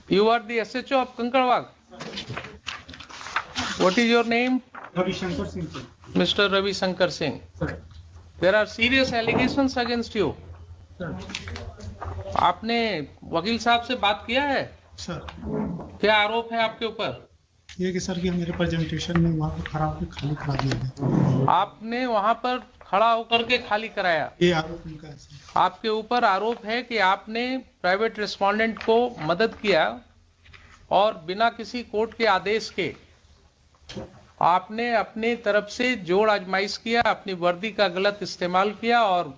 You are the SHO of Kankarwag. What is your name? Ravi Shankar Singh. Mr. Ravi Shankar Singh. Sir. There are serious allegations against you. Sir. आपने वकील साहब से बात किया है? Sir, क्या आरोप है आपके ऊपर? ये कि सर कि मेरे प्रेजेंटेशन में वहाँ पर खड़ा होकर खाली करा दिया गया। आपने वहां पर खड़ा होकर के खाली कराया। ये आरोप उनका है सर। आपके ऊपर आरोप है कि आपने प्राइवेट रिस्पोंडेंट को मदद किया और बिना किसी कोर्ट के आदेश के आपने अपनी तरफ से जोड़ आजमाइश किया, अपनी वर्दी का गलत इस्तेमाल किया और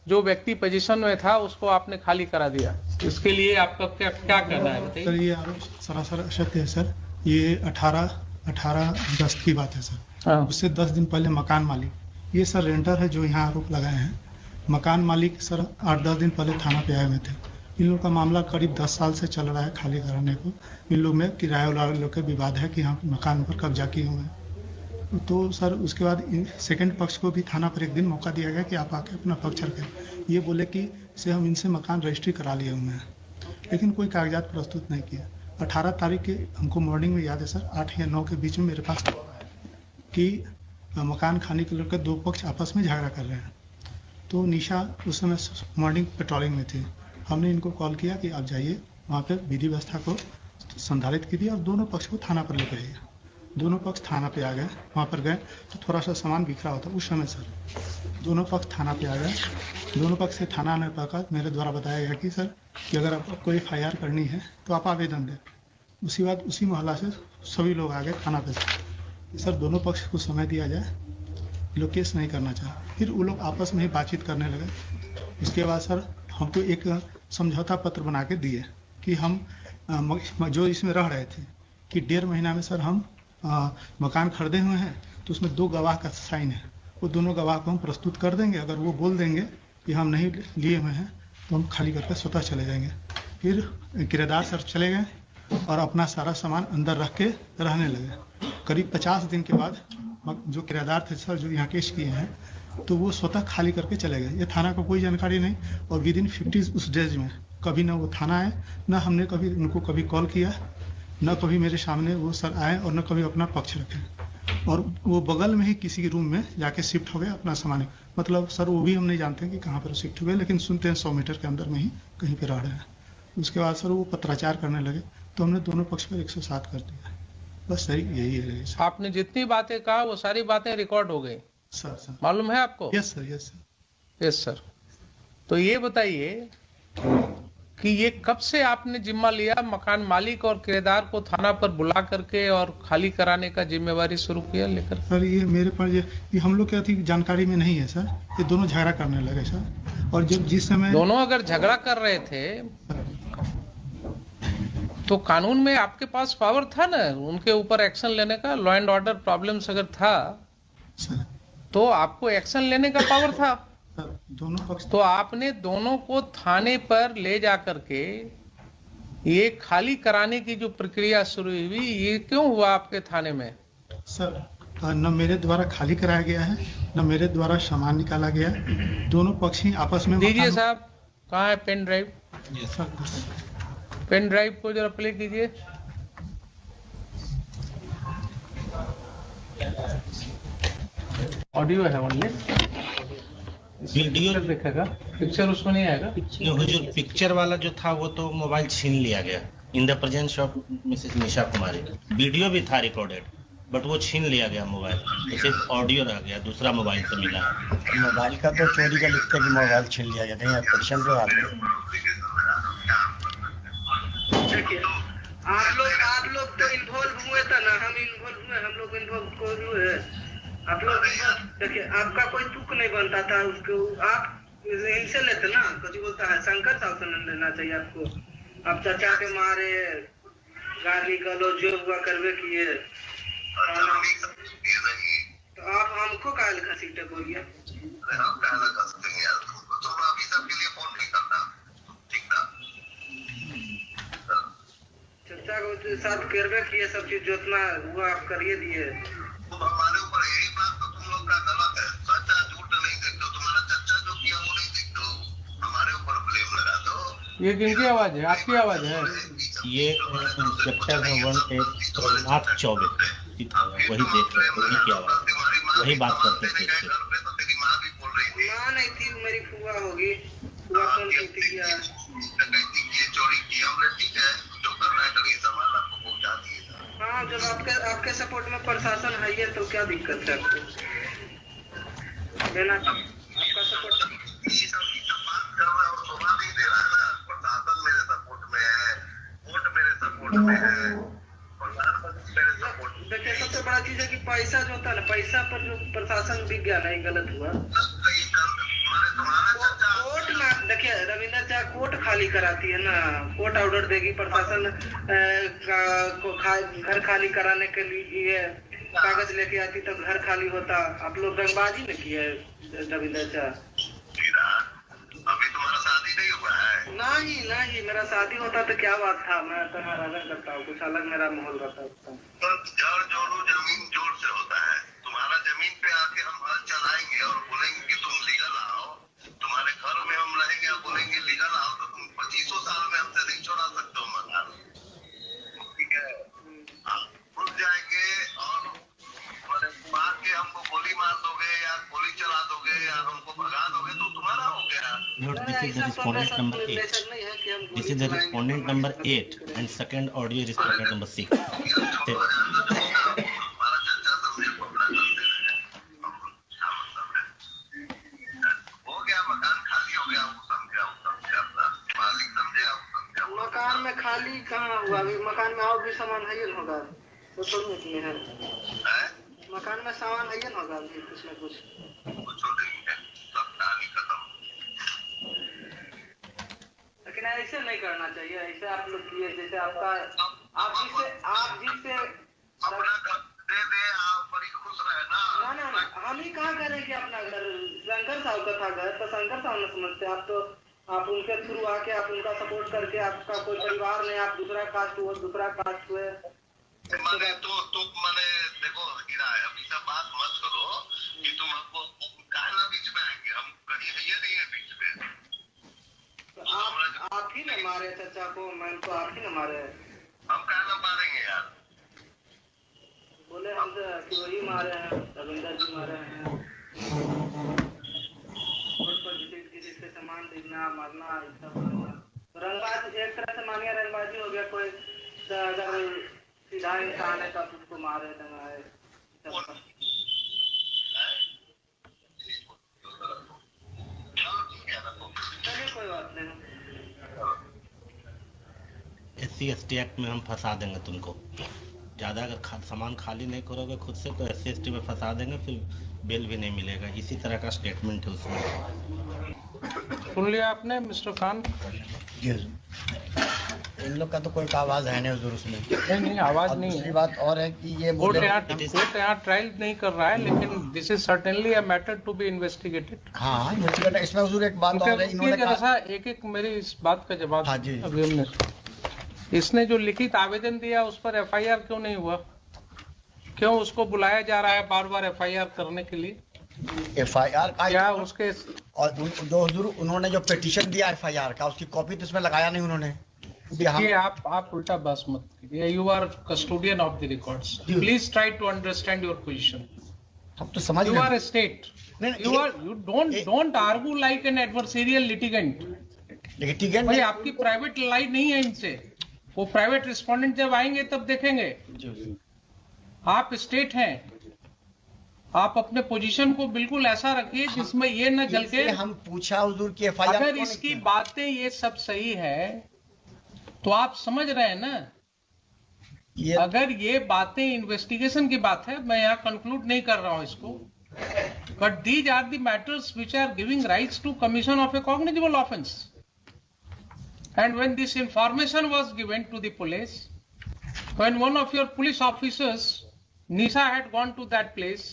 जो व्यक्ति पोजीशन में था उसको आपने खाली करा दिया। इसके लिए आपका क्या कहना है बताइए? सर, ये आरोप सरासर असत्य है सर। ये 18/10 की बात है सर। हाँ। उससे 10 दिन पहले मकान मालिक, ये सर रेंटर है जो यहाँ आरोप लगाए हैं। मकान मालिक सर 8-10 दिन पहले थाना पे आए हुए थे। इन लोग का मामला करीब 10 साल से चल रहा है खाली कराने को। इन लोग में किराए वाले लोग के विवाद है कि यहाँ मकान पर कब्जा किए हुए हैं। तो सर उसके बाद सेकंड पक्ष को भी थाना पर एक दिन मौका दिया गया कि आप आके अपना पक्ष रखें। ये बोले कि से हम इनसे मकान रजिस्ट्री करा लिए हुए हैं, लेकिन कोई कागजात प्रस्तुत नहीं किया। 18 तारीख के हमको मॉर्निंग में याद है सर 8 या 9 के बीच में मेरे पास कि मकान खाने के लेकर दो पक्ष आपस में झगड़ा कर रहे हैं। तो निशा उस समय मॉर्निंग पेट्रोलिंग में थी। हमने इनको कॉल किया कि आप जाइए वहाँ पे विधि व्यवस्था को संधारित कीजिए और दोनों पक्ष को थाना पर लेकर आइए। दोनों पक्ष थाना पे आ गए। वहाँ पर गए तो थोड़ा सा सामान बिखरा होता उस समय सर दोनों पक्ष थाना पे आ गए। दोनों पक्ष से थाना आने पर मेरे द्वारा बताया गया कि सर कि अगर आपको FIR करनी है तो आप आवेदन दें। उसी बाद उसी मोहल्ला से सभी लोग आ गए थाना पे सर दोनों पक्ष को समय दिया जाए, लोग केस नहीं करना चाहे। फिर वो लोग आपस में ही बातचीत करने लगे। उसके बाद सर हमको एक समझौता पत्र बना के दिए कि हम जो इसमें रह रहे थे कि 1.5 महीना में सर हम मकान खरीदे हुए हैं, तो उसमें 2 गवाह का साइन है। वो दोनों गवाह को हम प्रस्तुत कर देंगे। अगर वो बोल देंगे कि हम नहीं लिए हुए हैं तो हम खाली करके स्वतः चले जाएंगे। फिर किराएदार सर चले गए और अपना सारा सामान अंदर रख के रहने लगे। करीब 50 दिन के बाद जो किराएदार थे सर जो यहाँ केस किए हैं तो वो स्वतः खाली करके चले गए। ये थाना को कोई जानकारी नहीं और विदिन 50 उस डेज में कभी ना वो थाना आए, ना हमने कभी उनको कभी कॉल किया, न कभी मेरे सामने वो सर आए और न कभी अपना पक्ष रखे। और वो बगल में ही किसी रूम में जाके शिफ्ट हो गए अपना सामान। मतलब सर वो भी हम नहीं जानते कि कहाँ पर शिफ्ट हुए, लेकिन सुनते हैं 100 मीटर के अंदर में ही कहीं पे रह रहे हैं। उसके बाद सर वो पत्राचार करने लगे तो हमने दोनों पक्ष पर 107 कर दिया। बस सर यही है सर। आपने जितनी बातें कहा वो सारी बातें रिकॉर्ड हो गई सर मालूम है आपको? Yes sir, yes sir. Yes sir. तो ये बताइए कि ये कब से आपने जिम्मा लिया मकान मालिक और किराएदार को थाना पर बुला करके और खाली कराने का जिम्मेवारी शुरू किया लेकर? सर ये मेरे पास ये हम लोग क्या थी जानकारी में नहीं है सर। ये दोनों झगड़ा करने लगे सर। और जब जिस समय दोनों अगर झगड़ा कर रहे थे तो कानून में आपके पास पावर था ना उनके ऊपर एक्शन लेने का। लॉ एंड ऑर्डर प्रॉब्लम्स अगर था सर तो आपको एक्शन लेने का पावर था। दोनों पक्ष तो आपने दोनों को थाने पर ले जाकर के ये खाली कराने की जो प्रक्रिया शुरू हुई ये क्यों हुआ आपके थाने में? सर न मेरे द्वारा खाली कराया गया है, न मेरे द्वारा सामान निकाला गया। दोनों पक्ष ही आपस में दीजिए साहब। कहाँ है पेन ड्राइव? पेन ड्राइव को जरा प्ले कीजिए। ऑडियो है ओनली, वीडियो दिखेगा, पिक्चर उसमें नहीं आएगा। जो पिक्चर वाला जो था वो तो मोबाइल छीन लिया गया in the presence of Mrs Nisha Kumari. Video भी था रिकॉर्डेड बट वो छीन लिया गया मोबाइल, तो सिर्फ ऑडियो रह गया, दूसरा मोबाइल से मिला है। मोबाइल का तो चोरी का लिखते कि मोबाइल छीन लिया गया, कहीं एप्लीकेशन पे आते आप लोग तो इन्वॉल्व हुए थे ना, हम इन्वॉल्व हुए, हम लोग इन्वॉल्व हुए। आप लोग देखिए आपका कोई तुक नहीं बनता था उसको, आप इनसे लेते ना। कुछ बोलता है शंकर साहब से नहीं लेना चाहिए आपको। आप चाचा के मारे गाली गलो जो हुआ करवे किए, तो आप हमको काल घसीटे बोलिए। चर्चा को साथ करवे किए, सब चीज जितना हुआ आप करिए दिए। हमारे ऊपर यही बात तो तुम लोग का गलत है। सच्चा झूठ नहीं देखते हो, तुम्हारा चर्चा जो किया वो नहीं देखते हो, हमारे ऊपर ब्लेम लगा दो। ये किनकी आवाज है? आपकी आवाज है? ये इंस्पेक्टर है 1 प्रभुनाथ चौबे, वही देख रहे, वही की आवाज, वही बात करते थे इससे। घर पे तो तेरी माँ भी बोल रही थी माँ नहीं थी, मेरी फुआ होगी। फुआ फोन करती किया। डकैती की है, चोरी की है, हमने ठीक है जो करना है करिए, सामान आपको पहुंचा दिए। हाँ, जब आपके सपोर्ट में प्रशासन है ये तो क्या दिक्कत है आपको? देना आपका सपोर्ट। ये सब बात कर रहा है और शोभा नहीं दे रहा है ना। प्रशासन मेरे सपोर्ट में है, कोर्ट मेरे सपोर्ट में है, प्रधानमंत्री मेरे सपोर्ट में। देखिए, सबसे बड़ा चीज है कि पैसा जो होता है ना, पैसा पर जो प्रशासन बिक गया नहीं, गलत हुआ। तुम्हारा चर्चा कोर्ट में देखिए, रविंद्र चाहे कोर्ट खाली कराती है ना, कोर्ट ऑर्डर देगी, प्रशासन घर खाली कराने के लिए कागज लेके आती तब घर खाली होता। आप लोग रंगबाजी में किए रविंद्र चाह। अभी तुम्हारा शादी नहीं हुआ है? नहीं, मेरा शादी होता तो क्या बात था, मैं तो राजन करता हूँ, कुछ अलग मेरा माहौल रहता। तो जड़ जोड़ो जमीन जोड़ से होता है। तुम्हारा जमीन पे आके हम हल चलाएंगे और बोलेंगे कि तुम लीगल आओ, तुम्हारे घर में हम रहेंगे और बोलेंगे लीगल आओ, तो तुम 25 साल में हमसे नहीं छोड़ा सकते हो मकान, ठीक है? आप घुस जाएंगे और मार के हमको गोली मार दोगे या गोली चला दोगे या हमको भगा दोगे तो तुम्हारा हो गया। This is the respondent number 8. This is the respondent number 8 and second audio respondent number 6. हमारा चर्चा समझे पकड़ा करते रहे, क्या मतलब है? हो गया, मकान खाली हो गया, वो समझे अपना मालिक समझे, आप समझे। मकान में खाली कहाँ हुआ? अभी मकान में और भी सामान है ही होगा, तो छोड़ने के लिए है। मकान में सामान है ही होगा अभी कुछ न कुछ। कुछ नहीं है, सब कहानी खत्म। लेकिन ऐसे नहीं करना चाहिए, ऐसे आप लोग किए जैसे आप जिससे अपना घर दे दे, आप बड़ी खुश रहे ना। ना, हम ही कहाँ करें कि अपना घर शंकर साहब का था घर, तो शंकर साहब न समझते। आप तो आप उनके थ्रू आके आप उनका सपोर्ट करके, आपका कोई परिवार नहीं, आप दूसरा कास्ट हुए, दूसरा कास्ट हुए। मैंने मैंने देखो हीरा है, अभी सब बात मत करो कि तुम हमको कहना बीच में आएंगे, हम कहीं ये नहीं है बीच में। तो आप ही न मारे चाचा को, मैं तो आप ही न मारे। हम कहना मारेंगे यार, बोले हमसे कि वही मारे हैं, रविंदर जी मारे हैं। रोड पर किसी से सामान देना, मारना, रंगबाजी एक तरह से मानिए, रंगबाजी हो गया। कोई अगर सीधा इंसान है तब उसको मारे दंगाए। चलिए, कोई बात नहीं। SC/ST एक्ट में हम फंसा देंगे तुमको। ज़्यादा अगर सामान खाली नहीं करोगे खुद से तो SC/ST में फंसा देंगे, फिर बेल भी नहीं मिलेगा। इसी तरह का स्टेटमेंट है उसमें। सुन लिया आपने मिस्टर खान? इन लोग का तो कोई आवाज है नहीं हुजूर उसमें। नहीं, आवाज और नहीं दूसरी है। बात और है कि ये कोर्ट बोले यहाँ ट्रायल नहीं कर रहा है, लेकिन this is certainly a matter to be investigated. हाँ, इसमें हुजूर एक बात और है, इन्होंने कहा एक मेरी इस बात का जवाब। हाँ जी। अभी हमने इसने जो लिखित आवेदन दिया उस पर FIR क्यों नहीं हुआ? क्यों उसको बुलाया जा रहा है बार बार FIR करने के लिए? FIR का क्या उसके और जो हुजूर उन्होंने जो पिटीशन दिया FIR का, उसकी कॉपी तो इसमें लगाया नहीं उन्होंने। कि आप उल्टा बस मत कीजिए। You are custodian of the records, please try to understand your position. हम तो समझ यू रहे आर हैं। a state. नहीं, You don't argue like an adversarial litigant. लेकिन ठीक है भाई आपकी प्राइवेट लाइन नहीं है इनसे। वो प्राइवेट रिस्पोंडेंट जब आएंगे तब देखेंगे। आप स्टेट हैं, आप अपने पोजीशन को बिल्कुल ऐसा रखिए जिसमें ये न जल के। हम पूछा हुजूर की FIR अगर इसकी बातें ये सब सही है तो आप समझ रहे हैं ना। ये अगर ये बातें इन्वेस्टिगेशन की बात है, मैं यहाँ कंक्लूड नहीं कर रहा हूँ इसको, but these are the matters which are giving rights to commission of a cognizable offence. And when this information was given to the police, when one of your police officers, Nisha, had gone to that place,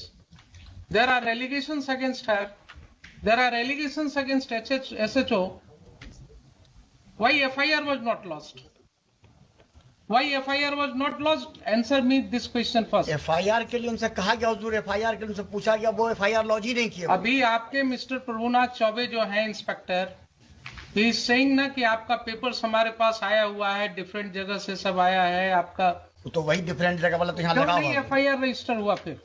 there are allegations against her, there are allegations against SHO. Why FIR was not lodged? Why FIR was not lodged? Answer me this question first. FIR के लिए उनसे कहा गया हुजूर, FIR के लिए उनसे पूछा गया, वो FIR लॉन्च ही नहीं किया। अभी आपके मिस्टर प्रभुनाथ चौबे जो हैं इंस्पेक्टर, ही इज सेइंग ना कि आपका पेपर्स हमारे पास आया हुआ है, डिफरेंट जगह से सब आया है आपका। तो वही डिफरेंट जगह वाला तो यहाँ क्यों लगा नहीं हुआ एफआईआर रजिस्टर हुआ? फिर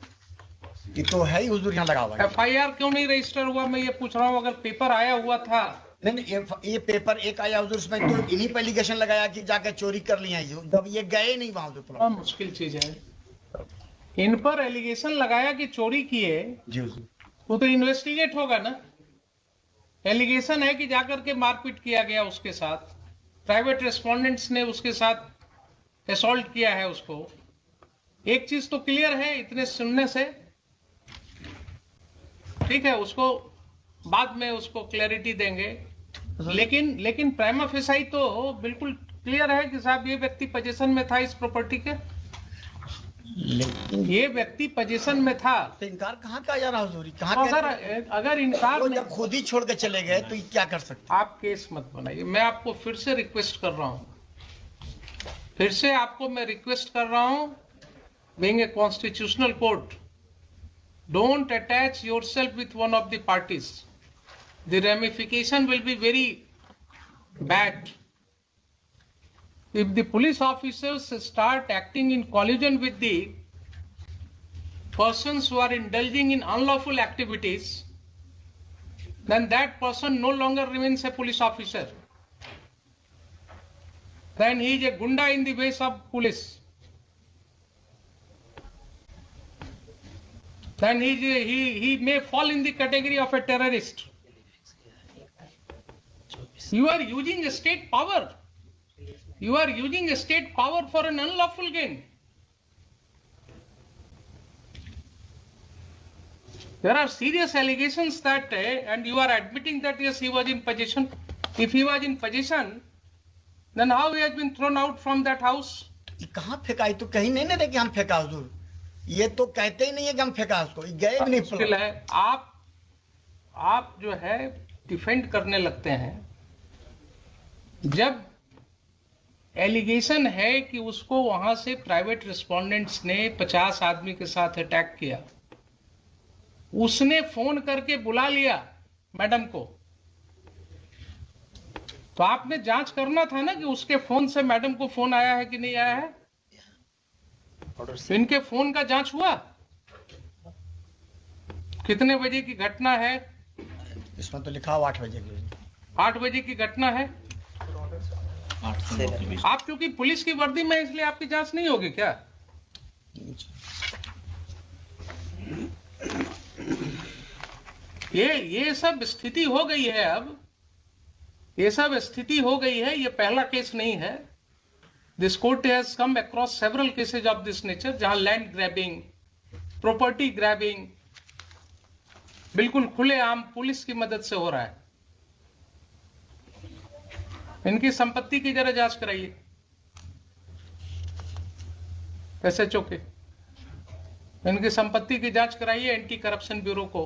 ये तो है ही हुजूर, यहाँ लगा हुआ है। एफआईआर क्यों नहीं रजिस्टर हुआ? मैं ये पूछ रहा हूँ। अगर पेपर आया हुआ था, नहीं नहीं, ये पेपर एक आया हुजूर, उसमें तो इन्हीं पे एलिगेशन लगाया कि जाके चोरी कर लिया है, जब ये गए नहीं वहां हुजूर। बड़ा मुश्किल चीज है। इन पर एलिगेशन लगाया कि चोरी किए, जी हुजूर। वो तो इन्वेस्टिगेट होगा ना। एलिगेशन है कि जाकर के मारपीट किया गया उसके साथ, प्राइवेट रेस्पोंडेंट्स ने उसके साथ असॉल्ट किया है उसको। एक चीज तो क्लियर है इतने सुनने से, ठीक है, उसको बाद में उसको क्लैरिटी देंगे। लेकिन प्राइमा फेसाई तो बिल्कुल क्लियर है कि साहब ये व्यक्ति पोजीशन में था इस प्रॉपर्टी के, ये व्यक्ति पोजीशन में था। तो इनकार कहाँ का जा रहा हुजूर? कहाँ तो का? अगर इनकार वो नहीं, जब खुद ही छोड़ के चले गए तो ये क्या कर सकते? आप केस मत बनाइए। मैं आपको फिर से रिक्वेस्ट कर रहा हूं, फिर से आपको मैं रिक्वेस्ट कर रहा हूं, being a constitutional court, don't attach yourself with one of the parties. The ramification will be very bad. If the police officers start acting in collusion with the persons who are indulging in unlawful activities, then that person no longer remains a police officer. Then he is a gunda in the ways of police. Then he may fall in the category of a terrorist. You are using a state power. You are using a state power for an unlawful gain. There are serious allegations that, and you are admitting that yes, he was in possession. If he was in possession, then how he has been thrown out from that house? ये कहाँ फेंका? ये तो कहीं नहीं ना थे कि हम फेंका हुजूर। ये तो कहते ही नहीं है कि हम फेंका उसको, ये गए भी नहीं। मुश्किल है। आप जो है डिफेंड करने लगते हैं जब एलिगेशन है कि उसको वहां से प्राइवेट रिस्पोंडेंट्स ने 50 आदमी के साथ अटैक किया, उसने फोन करके बुला लिया मैडम को, तो आपने जांच करना था ना कि उसके फोन से मैडम को फोन आया है कि नहीं आया है। इनके फोन का जांच हुआ? कितने बजे की घटना है? इसमें तो लिखा हुआ 8 बजे की। 8 बजे की घटना है। आप क्योंकि पुलिस की वर्दी में, इसलिए आपकी जांच नहीं होगी क्या? ये सब स्थिति हो गई है। अब ये सब स्थिति हो गई है। ये पहला केस नहीं है। This court has come across several cases of this nature, जहां लैंड ग्रैबिंग, प्रॉपर्टी ग्रैबिंग बिल्कुल खुलेआम पुलिस की मदद से हो रहा है। इनकी संपत्ति की जरा जांच कराइए, एसएचओ के, इनकी संपत्ति की जांच कराइए। एंटी करप्शन ब्यूरो को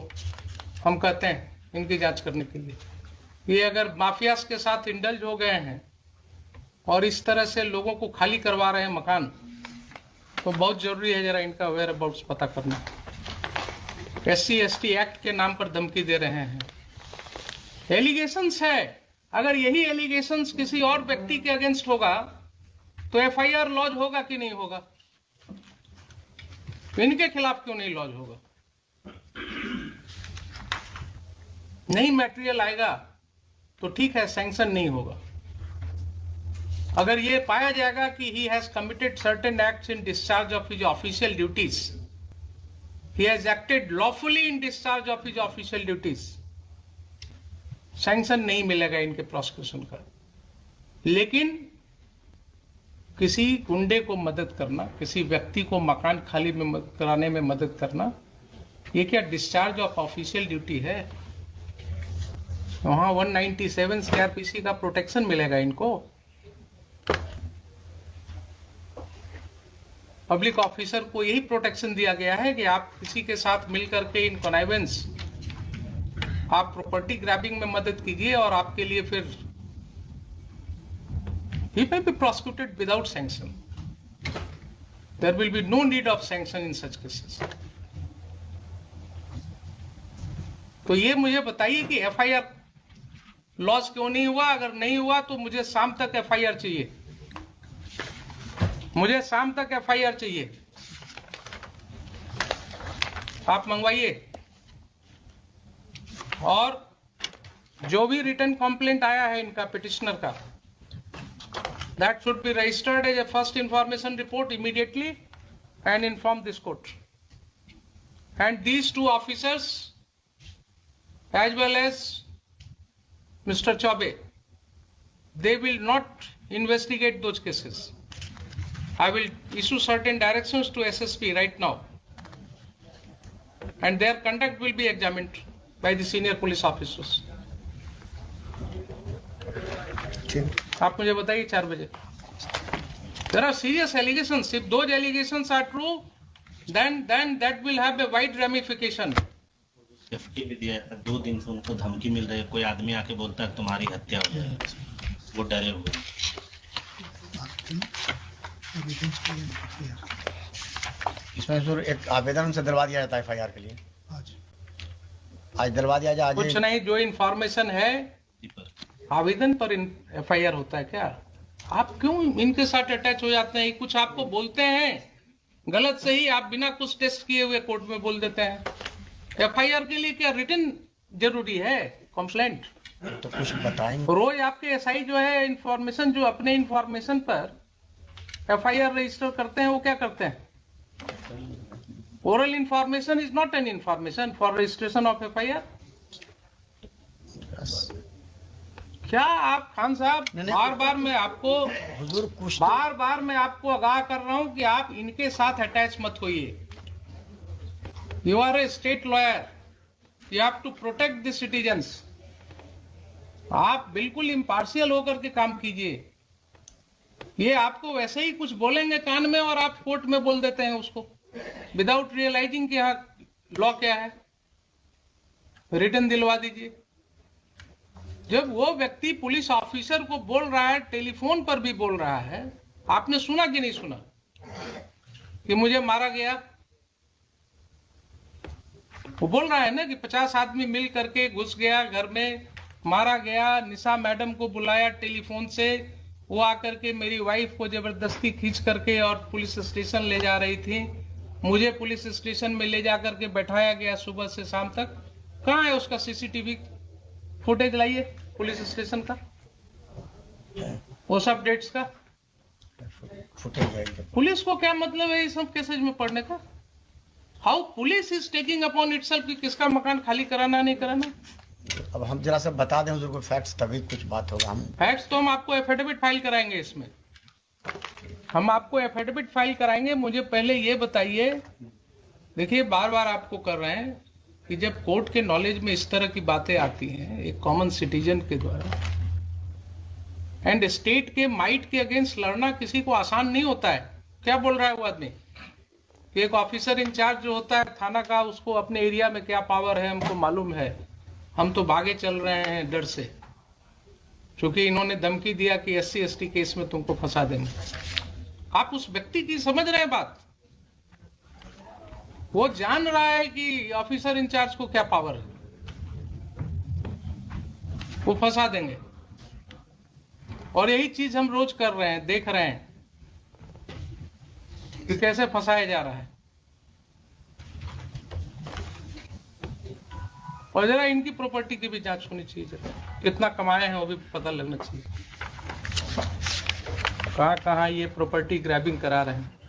हम कहते हैं इनकी जांच करने के लिए। ये अगर माफियास के साथ इंडल्ज हो गए हैं और इस तरह से लोगों को खाली करवा रहे हैं मकान, तो बहुत जरूरी है जरा इनका वेयर अबाउट्स पता करना। SC/ST एक्ट के नाम पर धमकी दे रहे हैं। एलिगेशंस है, अगर यही एलिगेशंस किसी और व्यक्ति के अगेंस्ट होगा तो एफआईआर लॉन्च होगा कि नहीं होगा? इनके खिलाफ क्यों नहीं लॉन्च होगा? नहीं मटेरियल आएगा तो ठीक है, सैंक्शन नहीं होगा। अगर ये पाया जाएगा कि he has committed certain acts in discharge of his official duties, he has acted lawfully in discharge of his official duties, sanction नहीं मिलेगा इनके प्रोसिक्यूशन का। लेकिन किसी गुंडे को मदद करना, किसी व्यक्ति को मकान खाली में कराने में मदद करना, ये क्या डिस्चार्ज ऑफ ऑफिशियल ड्यूटी है? वहां 197 CRPC का प्रोटेक्शन मिलेगा इनको। पब्लिक ऑफिसर को यही प्रोटेक्शन दिया गया है कि आप किसी के साथ मिलकर के इन कॉनाइवेंस, आप प्रॉपर्टी ग्रैबिंग में मदद कीजिए और आपके लिए फिर he may be prosecuted without sanction. There will be no need of sanction in such cases. तो ये मुझे बताइए कि एफआईआर लॉस क्यों नहीं हुआ? अगर नहीं हुआ तो मुझे शाम तक एफआईआर चाहिए, मुझे शाम तक एफआईआर चाहिए। आप मंगवाइए। और जो भी रिटर्न कंप्लेंट आया है इनका पिटिशनर का, that should be registered as a first information report immediately and inform this court. And these two officers as well as Mr. Chaube, they will not investigate those cases. I will issue certain directions to SSP right now, and their conduct will be examined by the senior police officers. आप मुझे बताइए 4 बजे। There are serious allegations. If those allegations are true, then that will have a wide ramification. Safety भी दिया है, 2 दिन से उनको धमकी मिल रही है, कोई आदमी आके बोलता है तुम्हारी हत्या हो जाएगी, वो डरे हुए। इसमें सर एक आवेदन से दिलवा दिया जाता है एफआईआर के लिए, आज दिलवा दिया जाए। कुछ नहीं, जो इंफॉर्मेशन है आवेदन पर एफआईआर होता है क्या? आप क्यों इनके साथ अटैच हो जाते हैं? कुछ आपको बोलते हैं गलत सही, आप बिना कुछ टेस्ट किए हुए कोर्ट में बोल देते हैं। एफआईआर के लिए क्या रिटन जरूरी है? कंप्लेंट तो कुछ बताएंगे। रोज आपके एसआई जो है इंफॉर्मेशन, जो अपने इंफॉर्मेशन पर एफआईआर रजिस्टर करते हैं, वो क्या करते हैं? Oral information is not an information for registration of FIR. क्या आप खान साहब, बार बार मैं आपको आगाह कर रहा हूं कि आप इनके साथ अटैच मत होइए। You are a state lawyer, you have to protect the citizens. आप बिल्कुल इम्पार्शियल होकर के काम कीजिए। ये आपको वैसे ही कुछ बोलेंगे कान में और आप कोर्ट में बोल देते हैं उसको, विदाउट रियलाइजिंग कि यहाँ लॉ क्या है। रिटर्न दिलवा दीजिए। जब वो व्यक्ति पुलिस ऑफिसर को बोल रहा है, टेलीफोन पर भी बोल रहा है, आपने सुना कि नहीं सुना कि मुझे मारा गया? वो बोल रहा है ना कि 50 आदमी मिल करके घुस गया घर में, मारा गया। निशा मैडम को बुलाया टेलीफोन से, वो आकर के मेरी वाइफ को जबरदस्ती खींच करके और पुलिस स्टेशन ले जा रही थी। मुझे पुलिस स्टेशन में ले जा करके बैठाया गया सुबह से शाम तक। कहाँ है उसका सीसीटीवी फुटेज? लाइए पुलिस स्टेशन का, वो सब डेट्स का फुटेज। पुलिस को क्या मतलब है इस सब केसेज में पढ़ने का? How police is taking upon itself कि किसका मकान खाली कराना नहीं कराना। अब हम जरा सा बता दें हुजूर को फैक्ट्स, तभी कुछ बात होगा। हम फैक्ट्स तो हम आपको एफिडेविट फाइल कराएंगे, इसमें हम आपको एफिडेविट फाइल कराएंगे। मुझे पहले ये बताइए, देखिए बार बार आपको कर रहे हैं कि जब कोर्ट के नॉलेज में इस तरह की बातें आती हैं एक कॉमन सिटीजन के द्वारा, एंड स्टेट के माइट के अगेंस्ट लड़ना किसी को आसान नहीं होता है। क्या बोल रहा है वो आदमी कि एक ऑफिसर इंचार्ज जो होता है थाना का, उसको अपने एरिया में क्या पावर है हमको मालूम है, हम तो भागे चल रहे हैं डर से, क्योंकि इन्होंने धमकी दिया कि SC ST केस में तुमको फंसा देंगे। आप उस व्यक्ति की समझ रहे हैं बात? वो जान रहा है कि ऑफिसर इंचार्ज को क्या पावर है, वो फंसा देंगे। और यही चीज हम रोज कर रहे हैं, देख रहे हैं कि कैसे फंसाया जा रहा है। और जरा इनकी प्रॉपर्टी की भी जांच होनी चाहिए, कितना कमाए हैं वो भी पता लगना चाहिए, कहां कहां ये प्रॉपर्टी ग्रैबिंग करा रहे हैं।